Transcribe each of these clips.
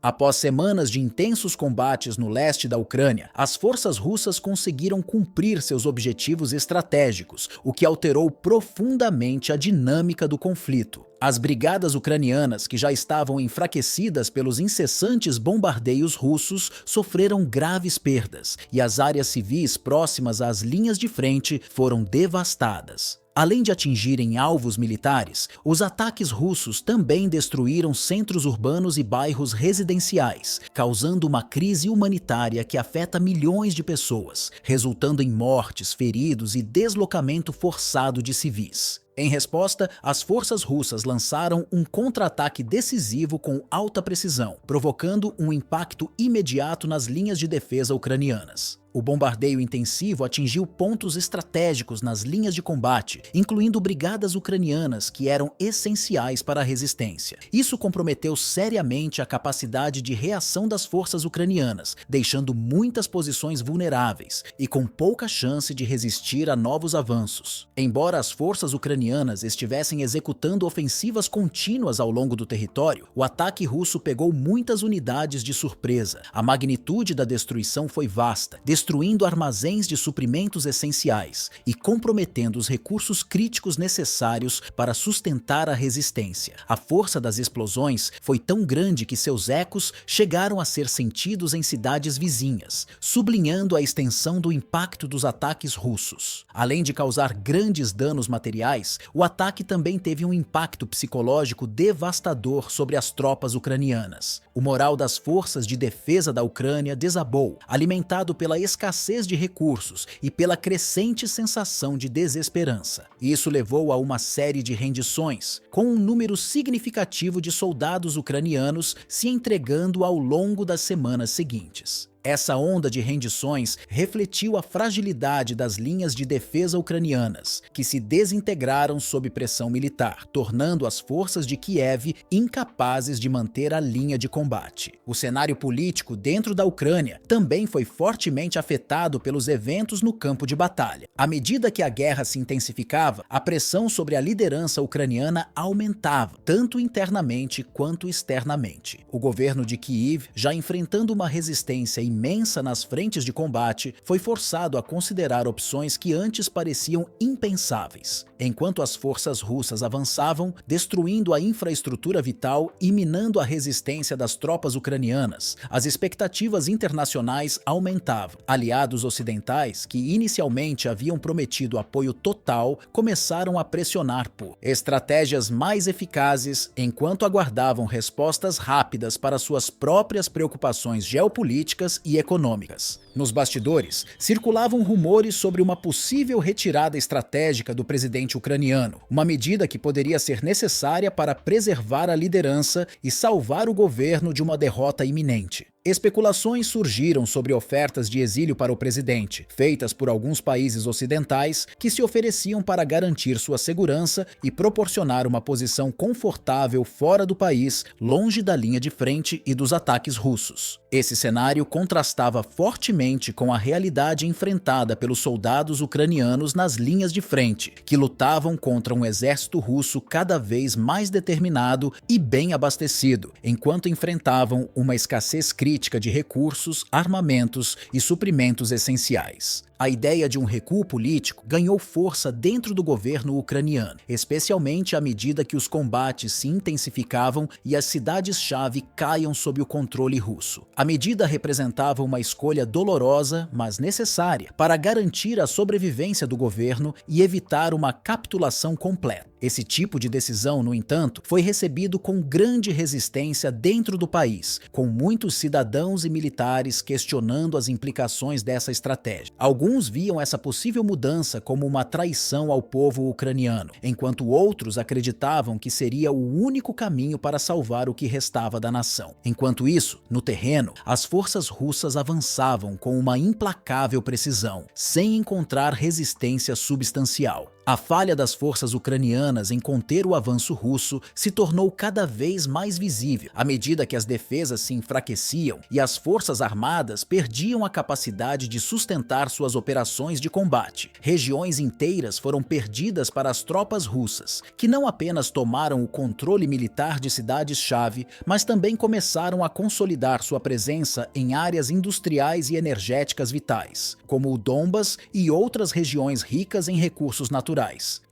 Após semanas de intensos combates no leste da Ucrânia, as forças russas conseguiram cumprir seus objetivos estratégicos, o que alterou profundamente a dinâmica do conflito. As brigadas ucranianas, que já estavam enfraquecidas pelos incessantes bombardeios russos, sofreram graves perdas, e as áreas civis próximas às linhas de frente foram devastadas. Além de atingirem alvos militares, os ataques russos também destruíram centros urbanos e bairros residenciais, causando uma crise humanitária que afeta milhões de pessoas, resultando em mortes, feridos e deslocamento forçado de civis. Em resposta, as forças russas lançaram um contra-ataque decisivo com alta precisão, provocando um impacto imediato nas linhas de defesa ucranianas. O bombardeio intensivo atingiu pontos estratégicos nas linhas de combate, incluindo brigadas ucranianas que eram essenciais para a resistência. Isso comprometeu seriamente a capacidade de reação das forças ucranianas, deixando muitas posições vulneráveis e com pouca chance de resistir a novos avanços. Embora as forças ucranianas estivessem executando ofensivas contínuas ao longo do território, o ataque russo pegou muitas unidades de surpresa. A magnitude da destruição foi vasta, destruindo armazéns de suprimentos essenciais e comprometendo os recursos críticos necessários para sustentar a resistência. A força das explosões foi tão grande que seus ecos chegaram a ser sentidos em cidades vizinhas, sublinhando a extensão do impacto dos ataques russos. Além de causar grandes danos materiais, o ataque também teve um impacto psicológico devastador sobre as tropas ucranianas. O moral das forças de defesa da Ucrânia desabou, alimentado pela escassez de recursos e pela crescente sensação de desesperança. Isso levou a uma série de rendições, com um número significativo de soldados ucranianos se entregando ao longo das semanas seguintes. Essa onda de rendições refletiu a fragilidade das linhas de defesa ucranianas, que se desintegraram sob pressão militar, tornando as forças de Kiev incapazes de manter a linha de combate. O cenário político dentro da Ucrânia também foi fortemente afetado pelos eventos no campo de batalha. À medida que a guerra se intensificava, a pressão sobre a liderança ucraniana aumentava, tanto internamente quanto externamente. O governo de Kiev, já enfrentando uma resistência imensa nas frentes de combate, foi forçado a considerar opções que antes pareciam impensáveis. Enquanto as forças russas avançavam, destruindo a infraestrutura vital e minando a resistência das tropas ucranianas, as expectativas internacionais aumentavam. Aliados ocidentais, que inicialmente haviam prometido apoio total, começaram a pressionar por estratégias mais eficazes, enquanto aguardavam respostas rápidas para suas próprias preocupações geopolíticas e econômicas. Nos bastidores, circulavam rumores sobre uma possível retirada estratégica do presidente ucraniano, uma medida que poderia ser necessária para preservar a liderança e salvar o governo de uma derrota iminente. Especulações surgiram sobre ofertas de exílio para o presidente, feitas por alguns países ocidentais que se ofereciam para garantir sua segurança e proporcionar uma posição confortável fora do país, longe da linha de frente e dos ataques russos. Esse cenário contrastava fortemente com a realidade enfrentada pelos soldados ucranianos nas linhas de frente, que lutavam contra um exército russo cada vez mais determinado e bem abastecido, enquanto enfrentavam uma escassez crítica de recursos, armamentos e suprimentos essenciais. A ideia de um recuo político ganhou força dentro do governo ucraniano, especialmente à medida que os combates se intensificavam e as cidades-chave caíam sob o controle russo. A medida representava uma escolha dolorosa, mas necessária, para garantir a sobrevivência do governo e evitar uma capitulação completa. Esse tipo de decisão, no entanto, foi recebido com grande resistência dentro do país, com muitos cidadãos e militares questionando as implicações dessa estratégia. Alguns viam essa possível mudança como uma traição ao povo ucraniano, enquanto outros acreditavam que seria o único caminho para salvar o que restava da nação. Enquanto isso, no terreno, as forças russas avançavam com uma implacável precisão, sem encontrar resistência substancial. A falha das forças ucranianas em conter o avanço russo se tornou cada vez mais visível à medida que as defesas se enfraqueciam e as forças armadas perdiam a capacidade de sustentar suas operações de combate. Regiões inteiras foram perdidas para as tropas russas, que não apenas tomaram o controle militar de cidades-chave, mas também começaram a consolidar sua presença em áreas industriais e energéticas vitais, como o Donbas e outras regiões ricas em recursos naturais.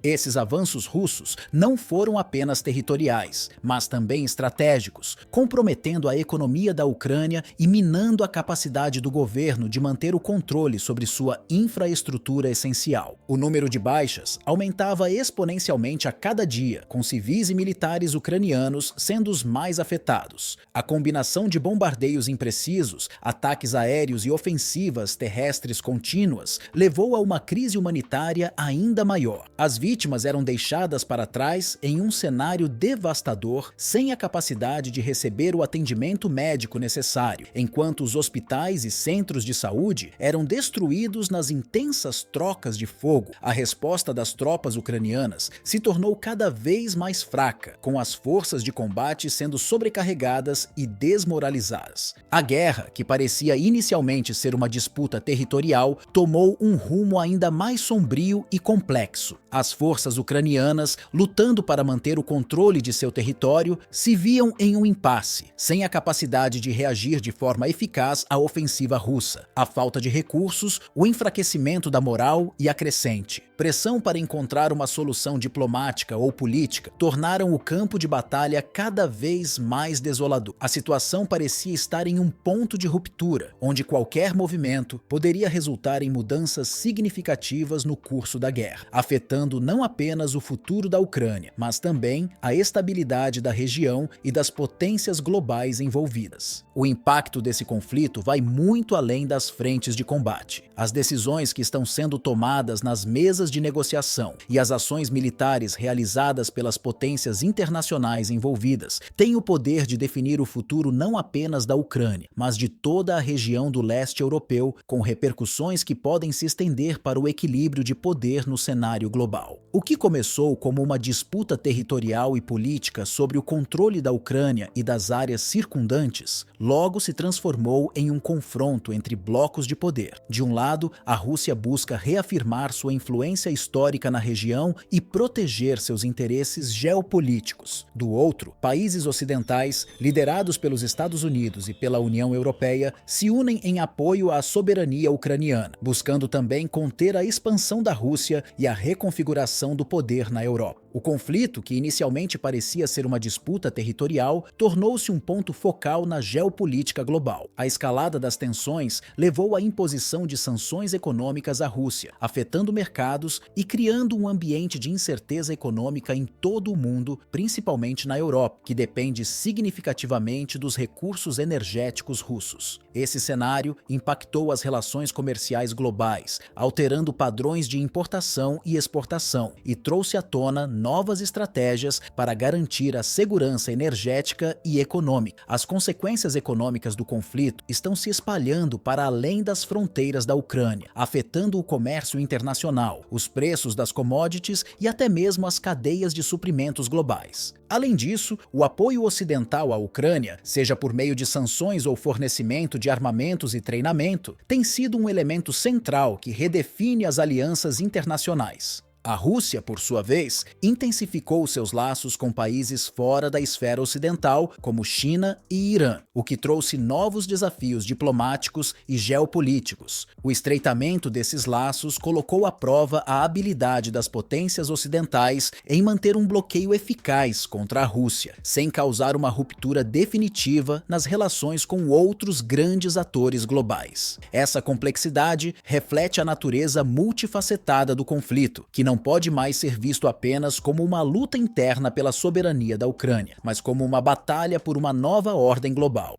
Esses avanços russos não foram apenas territoriais, mas também estratégicos, comprometendo a economia da Ucrânia e minando a capacidade do governo de manter o controle sobre sua infraestrutura essencial. O número de baixas aumentava exponencialmente a cada dia, com civis e militares ucranianos sendo os mais afetados. A combinação de bombardeios imprecisos, ataques aéreos e ofensivas terrestres contínuas levou a uma crise humanitária ainda maior. As vítimas eram deixadas para trás em um cenário devastador, sem a capacidade de receber o atendimento médico necessário, enquanto os hospitais e centros de saúde eram destruídos nas intensas trocas de fogo. A resposta das tropas ucranianas se tornou cada vez mais fraca, com as forças de combate sendo sobrecarregadas e desmoralizadas. A guerra, que parecia inicialmente ser uma disputa territorial, tomou um rumo ainda mais sombrio e complexo. As forças ucranianas, lutando para manter o controle de seu território, se viam em um impasse, sem a capacidade de reagir de forma eficaz à ofensiva russa. A falta de recursos, o enfraquecimento da moral e a crescente pressão para encontrar uma solução diplomática ou política tornaram o campo de batalha cada vez mais desolador. A situação parecia estar em um ponto de ruptura, onde qualquer movimento poderia resultar em mudanças significativas no curso da guerra, afetando não apenas o futuro da Ucrânia, mas também a estabilidade da região e das potências globais envolvidas. O impacto desse conflito vai muito além das frentes de combate. As decisões que estão sendo tomadas nas mesas de negociação e as ações militares realizadas pelas potências internacionais envolvidas têm o poder de definir o futuro não apenas da Ucrânia, mas de toda a região do leste europeu, com repercussões que podem se estender para o equilíbrio de poder no cenário global. O que começou como uma disputa territorial e política sobre o controle da Ucrânia e das áreas circundantes, logo se transformou em um confronto entre blocos de poder. De um lado, a Rússia busca reafirmar sua influência histórica na região e proteger seus interesses geopolíticos. Do outro, países ocidentais, liderados pelos Estados Unidos e pela União Europeia, se unem em apoio à soberania ucraniana, buscando também conter a expansão da Rússia e a reconfiguração do poder na Europa. O conflito, que inicialmente parecia ser uma disputa territorial, tornou-se um ponto focal na geopolítica global. A escalada das tensões levou à imposição de sanções econômicas à Rússia, afetando mercados e criando um ambiente de incerteza econômica em todo o mundo, principalmente na Europa, que depende significativamente dos recursos energéticos russos. Esse cenário impactou as relações comerciais globais, alterando padrões de importação e exportação, e trouxe à tona novas estratégias para garantir a segurança energética e econômica. As consequências econômicas do conflito estão se espalhando para além das fronteiras da Ucrânia, afetando o comércio internacional, os preços das commodities e até mesmo as cadeias de suprimentos globais. Além disso, o apoio ocidental à Ucrânia, seja por meio de sanções ou fornecimento de armamentos e treinamento, tem sido um elemento central que redefine as alianças internacionais. A Rússia, por sua vez, intensificou seus laços com países fora da esfera ocidental, como China e Irã, o que trouxe novos desafios diplomáticos e geopolíticos. O estreitamento desses laços colocou à prova a habilidade das potências ocidentais em manter um bloqueio eficaz contra a Rússia, sem causar uma ruptura definitiva nas relações com outros grandes atores globais. Essa complexidade reflete a natureza multifacetada do conflito, que não pode mais ser visto apenas como uma luta interna pela soberania da Ucrânia, mas como uma batalha por uma nova ordem global.